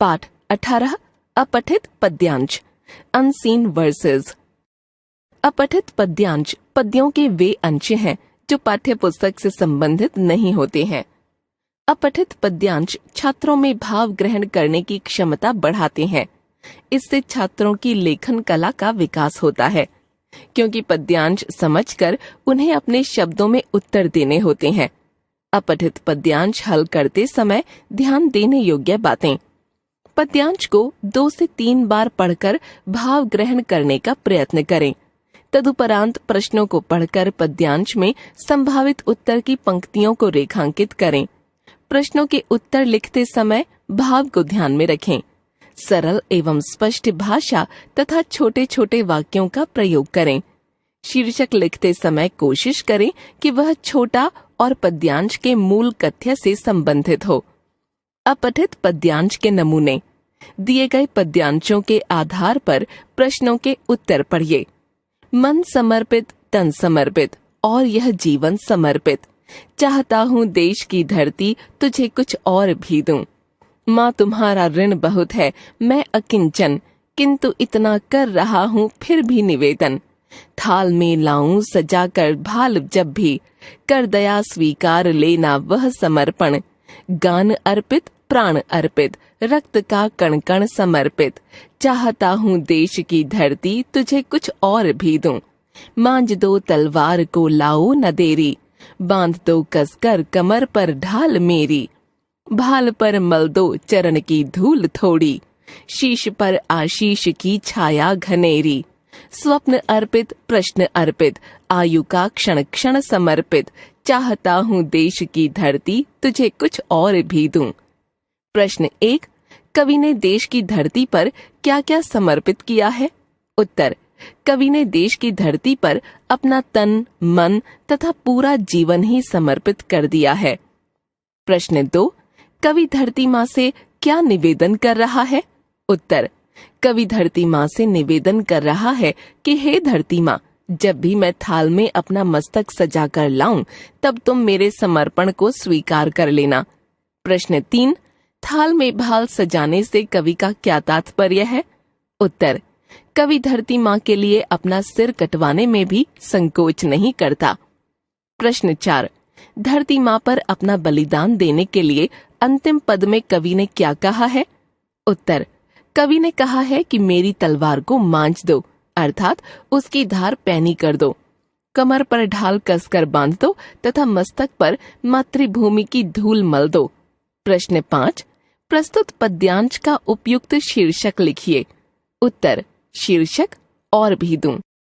पाठ 18 अपठित पद्यांश unseen versus. अपठित पद्यांश पद्यों के वे अंश हैं जो पाठ्य पुस्तक से संबंधित नहीं होते हैं। अपठित पद्यांश छात्रों में भाव ग्रहण करने की क्षमता बढ़ाते हैं। इससे छात्रों की लेखन कला का विकास होता है, क्योंकि पद्यांश समझकर उन्हें अपने शब्दों में उत्तर देने होते हैं। अपठित पद्यांश हल करते समय ध्यान देने योग्य बातें। पद्यांश को 2 से 3 बार पढ़कर भाव ग्रहण करने का प्रयत्न करें। तदुपरांत प्रश्नों को पढ़कर पद्यांश में संभावित उत्तर की पंक्तियों को रेखांकित करें। प्रश्नों के उत्तर लिखते समय भाव को ध्यान में रखें। सरल एवं स्पष्ट भाषा तथा छोटे छोटे वाक्यों का प्रयोग करें। शीर्षक लिखते समय कोशिश करें कि वह छोटा और पद्यांश के मूल कथ्य से संबंधित हो। अपठित पद्यांश के नमूने। दिए गए पद्यांशों के आधार पर प्रश्नों के उत्तर पढ़िए। मन समर्पित, तन समर्पित और यह जीवन समर्पित। चाहता हूँ देश की धरती, तुझे कुछ और भी दूं। माँ तुम्हारा ऋण बहुत है, मैं अकिंचन, किंतु इतना कर रहा हूँ फिर भी निवेदन। थाल में लाऊं सजा कर भाल जब भी, कर दया स्वीकार लेना वह समर्पण। गान अर्पित, प्राण अर्पित, रक्त का कण कण समर्पित। चाहता हूँ देश की धरती, तुझे कुछ और भी दूं। मांझ दो तलवार को लाओ न देरी, बांध दो कसकर कमर पर ढाल मेरी। भाल पर मल दो चरण की धूल थोड़ी, शीश पर आशीष की छाया घनेरी। स्वप्न अर्पित, प्रश्न अर्पित, आयु का क्षण क्षण समर्पित। चाहता हूँ देश की धरती, तुझे कुछ और भी दूं। प्रश्न 1, कवि ने देश की धरती पर क्या क्या समर्पित किया है? उत्तर, कवि ने देश की धरती पर अपना तन, मन तथा पूरा जीवन ही समर्पित कर दिया है। प्रश्न 2, कवि धरती माँ से क्या निवेदन कर रहा है? उत्तर, कवि धरती माँ से निवेदन कर रहा है कि हे धरती माँ, जब भी मैं थाल में अपना मस्तक सजा कर लाऊं, तब तुम मेरे समर्पण को स्वीकार कर लेना। प्रश्न 3, थाल में भाल सजाने से कवि का क्या तात्पर्य है? उत्तर, कवि धरती माँ के लिए अपना सिर कटवाने में भी संकोच नहीं करता। प्रश्न 4, धरती माँ पर अपना बलिदान देने के लिए अंतिम पद में कवि ने क्या कहा है? उत्तर, कवि ने कहा है कि मेरी तलवार को मांझ दो, अर्थात उसकी धार पैनी कर दो। कमर पर ढाल कसकर बांध दो तथा मस्तक पर मातृभूमि की धूल मल दो। प्रश्न 5, प्रस्तुत पद्यांश का उपयुक्त शीर्षक लिखिए। उत्तर, शीर्षक और भी दूं।